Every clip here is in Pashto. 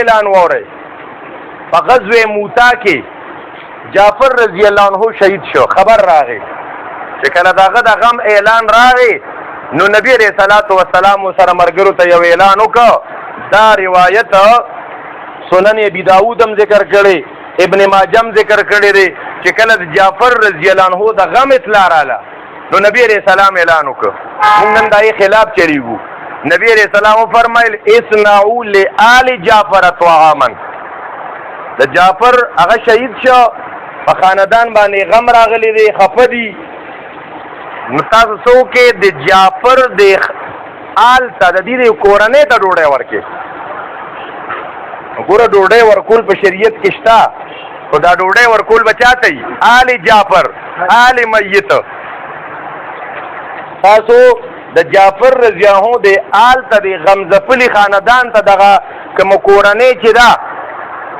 اعلان وورئ په غزوه موتا کې جعفر رضی الله عنه شهید شو. خبر راغی چې کله داغه د غم اعلان راغی نو نبی علیہ الصلوۃ والسلام سره مرګرو ته یو اعلان وکړ. دا روایت سنن ابي داود هم ذکر کړي، ابن ماجه هم ذکر کړي دی چې کله د جعفر رضی الله عنه د غم اطلاع رااله نو نبی علیہ السلام اعلان وکړ. موږ نن دای خلاف چلیږو. نبی علیہ السلام فرمایل اسنعوا لآل جعفر طعاما. د جعفر هغه شهید شو، په خاندان باندې غم راغلی دی، خفه دي. نو تاسو څوک د جعفر د آل ته د دې کورنۍ ته ډوډۍ ورکړي. ګوره ډوډۍ ورکول په شریعت کې شته، خو دا ډوډۍ ورکول به چاته وي؟ آل جعفر، آل میت. تاسو د جعفر رضی الله عنه د آل ته د غمزفلی خاندان ته دغه کوم کورنۍ چې ده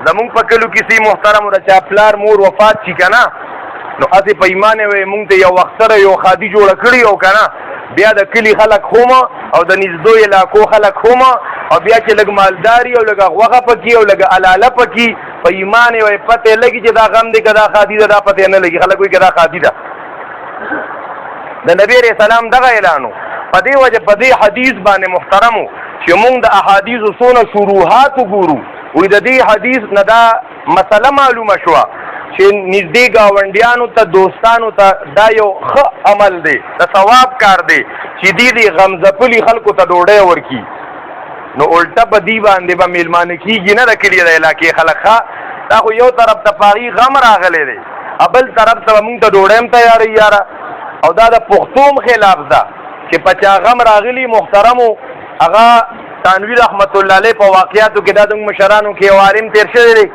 زمونږ په کلو کې سي محترم د چا پلار مور وفات شي که نه نو هسې په ایمان وی مونږ ته یو وخت سره یو خادي جوړه کړي او که نه بیا د کلي خلک هم او د نږدو علاقو خلک هم او بیا چې لږ مالداري او لږه غوښه پکې او لږه الاله پکې په ایمان وی پته لګي چې دا غم دی که دا خادي ده دا پته نه لګي. خلک وایي که دا خادي ده. د نبی علیہ السلام دغه اعلانو په دې وجه په دې حدیث باندې محترمو چې مونږ د احادیثو څونه شروحات وګورو وی د دې حدیث نه دا مسله معلومه شوه چې نږدې ګاونډیانو ته دوستانو ته دا یو ښه عمل دی، د ثواب کار دی چې دې غمزپلي خلکو ته ډوډۍ ورکي. نو الټه په دې باندې به میلمانه کېږي نه د کلي د علاقې خلک. ښه دا خو یو طرف ته په هغې غم راغلی دی، بل طرف ته به مونږ ته ډوډۍ هم تیاروي یاره. او دا د پښتوم خلاف ده چې په چا غم راغلي محترمو هغه تانوی رحمت الله علیه په واقعاتو کې دا د مشرانو کې یو عالم تیر شوی دی.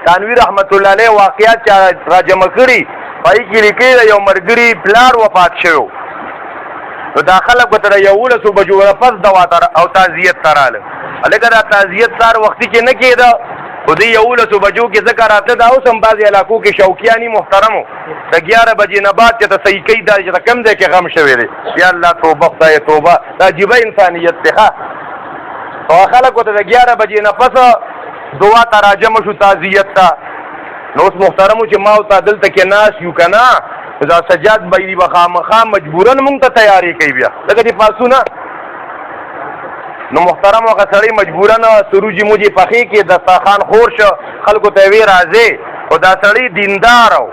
تانوی رحمت الله علیه واقعات چا راجمع کړي پای کې لیکي یو مرګري پلار وفات شوی نو دا خلک به تر 11 بجو پس دوا او تعزیت ته راغله. هلکه دا تعزیت سهار وختي کې نه کېده خو دې 11 بجو کې ځکه راته دا اوس هم بعضې علاقو کې شوقیاني محترمو د 11 بجې نه بعد چې ته صحیح کوي دا چې ته کوم ځای کې غم شوی دی. یا الله توبه خدای توبه، دا عجیبه انسانیت دی. ښه او خلکو ته د 11 بجې نه پس دعا ته راجمع شو تعزیت ته. نو اوس محترمو چې ما او تا دلته کې ناست یو که نه دا سجاد بایري به خامخا مجبورن مونږ ته تیارې کوي بیا لکه دې پاسونه. نو محترم هغه سړی مجبورن سروجي موجي پخې کې دسترخوان خور شو خلکو ته وی راځي او دا سړی دیندار او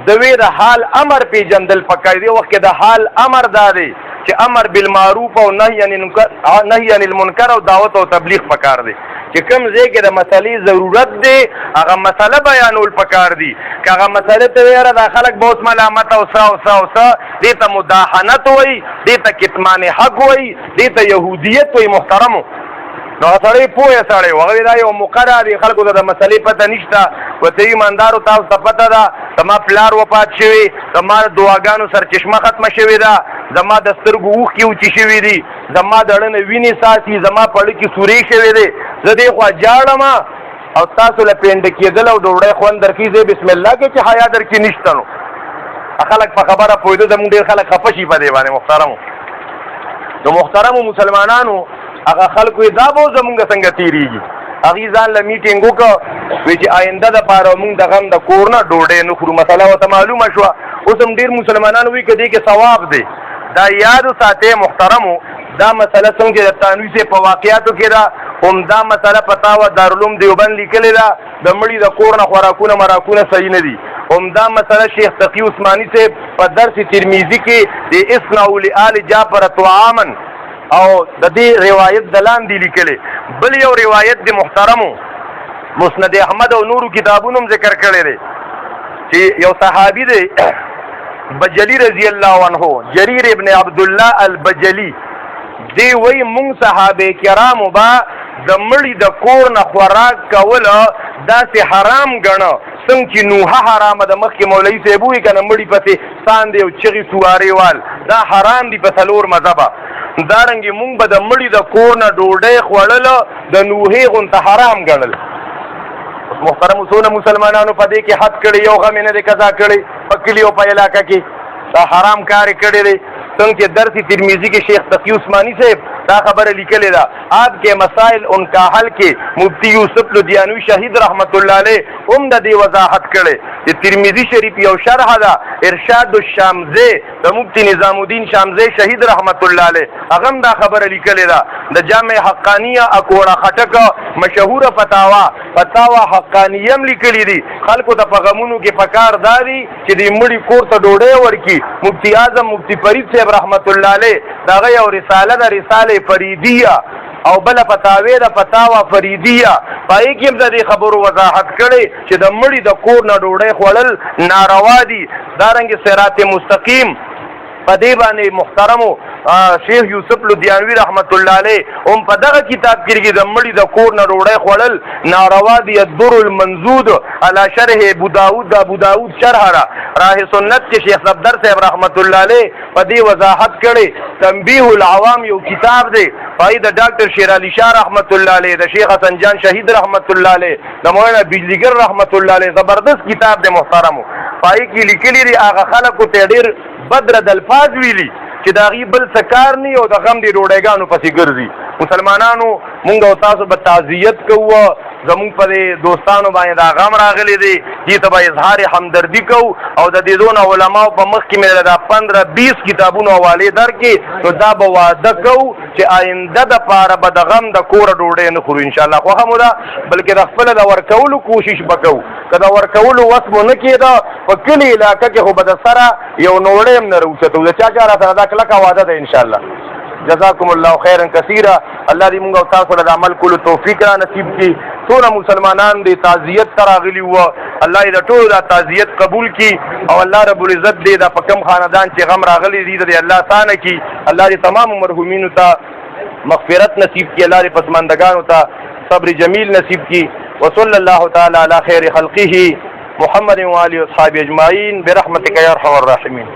د وی د حال امر پیژندل پکار دی. وخت کې د حال امر دا دی چې امر بالمعروف او نهي عن المنکر او دعوت او تبلیغ پکار دی. چې کوم ځای کې د مسلې ضرورت دی هغه مسله بیانول پکار دی. که هغه مسله ته ویره دا خلک به اوس ملامت او څه دې ته مداهنت وایي، دې ته کتمان حق وایي، دې ته یهودیت وایي محترمو. نو سړی پوهه سړی هغه دا یو مقرره دی خلکو ته د مسلې پته نشته. ورته ایماندارو تاسو ته پته ده زما پلار وفات شوی، زما د دعاګانو سرچشمه ختمه شوې ده، زما د سترګو اوښکې وچې شوي دي، زما د ړنه وینې ساتي، زما پړه کې سورې شوې دی، زه دې خوا جاړم او تاسو له پینډه کېدل او ډوډۍ خوند درکړي زه بسم الله کې چې حیا درکې نشته. نو خلک په خبره پوهېده زموږ ډېر خلک خفه شي په دې باندې محترمو. نو محترمو مسلمانانو هغه خلکو یې دا به زمونږ څنګه تېرېږي. هغې ځان له میټینګ وکړه وی چې آینده دپاره مونږ د غم د کور نه ډوډۍ نه خورو. مسله ورته معلومه شوه. اوس هم ډېر مسلمانان وایي که دې کې ثواب دی. دا یاد وساتئ محترمو دا مسله څنګه د تانوي صاحب په واقعاتو کې ده هم دا مسله فتاوی دارالعلوم دیوبند لیکلې ده د مړي د کور نه خوراکونه مراکونه صحیح نه دي. هم دا مسله شیخ تقي عثماني صاحب په درس ترمیزي کې د اسنعوا لآل جعفر طعاما او د دې روایت دلان دی لیکلې. بل یو روایت د محترمو مسند احمد او نورو کتابونو ذکر کړی دی چې یو صحابي دی بجلی رضی الله عنه جریر ابن عبدالله البجلی دی وی مونږ صحابه کرامو با د مړي د کور نه خوراک کول داسې حرام ګڼه څنګه چې نوحه حرامه د مخکې مولوي صاحب وایي که نه مړي پسې ساندې او چغې سوارې وال دا حرام دي په څلور مذهبه. دارنګې مونږ به د مړي د کور نه ډوډۍ خوړل د نوحې غونته حرام ګڼل. محترم څونه مسلمانانو په دې کې حد کړی یو غم یې نه دی قضا کړی په کلي او په علاقه کې دا حرام کار یې کړی دی. څنګه چې درس ترمیزي کې شیخ تقي عثماني صاحب دا خبره لیکلې ده. آپ کے مسائل ان کا حل کې مفتی یوسف لدھیانوی شهید رحمت الله علیه هم د دې وضاحت کړي. د ترمذی شریف یو شرح ده ارشاد الشامزه د مفتی نظام الدین شامزه شهید رحمت الله علیه هغه دا خبره لیکلې ده. د جامع حقانیه اکوړه خټک مشهور فتاوا حقانیه هم لیکلي دي. خلکو ته په غمونو کې پکار دادي چې د مړي کور ته ډوډۍ ورکي. مفتی اعظم مفتی فرید صاحب رحمت الله علیه دغه یو رساله ده رساله فریدیه او بل فتاوی ده فتاوا فریدیه پای کې هم د دې خبرو وضاحت کړي چې د مړي د کور نه ډوډۍ خوړل ناروا دي. دارنګه صراط مستقیم په دې باندې محترمو شیخ یوسف لدھیانوی رحمت الله علیه هم په دغه کتاب کې د مړي د کور نه ډوډۍ خوړل ناروا دي. الدر المنزود علی شرح ابو داود شرح راه سنت کې شیخ صفدر صاحب رحمت الله علیه په دې وضاحت کړي. تنبیه العوام یو کتاب دی پای د ډاکټر شیر علي شاه رحمت الله علیه د شیخ حسن جان شهید رحمت الله علیه د مولانا بجلیګر رحمت الله علیه زبردست کتاب دی محترمو. پای کې لیکلي دي هغه خلکو ته ډېر بدرد الفاظ ویلي چې دا غي بل سکار نه او د غم دی ډوډۍ پسې ګرځي. مسلمانانو مونږ او تاسو به تعزیت کوو زمونږ په دوستانو باندې دا غم راغلی دی دې ته به اظهار همدردي کوو او د دې دونه علماو په مخ کې مې دا 15-20 کتابونو حوالې درکې نو دا به واده کوو چې آینده د پاره به د غم د کوره ډوډۍ نه خورو انشاءالله. خوښه مو ده بلکې د خپله د ورکولو کوشش به کوو. که د ورکولو وس مو نه کېده په کلي علاقه کې خو به د سره یو نوړی هم نه راوچتو د چا را سره دا کلکه واده ده انشاءالله. جزاکم الله خیرا کثیرا. الله دې موږ او تاسو له عمل کولو توفیق را نصیب کړي. ټول مسلمانان دې تعزیت ته راغلي وو الله دې ټول دا تعزیت قبول کړي او الله رب العزت دې دا په کوم خاندان چې غم راغلي دي دې الله سانه کړي. الله دې تمام مرحومینو ته مغفرت نصیب کړي. الله دې پسماندگانو ته صبر جمیل نصیب کړي. وصلی الله تعالی علی خیر خلقه محمد و آله و اصحابہ اجمعین برحمتک یا ارحم الراحمین.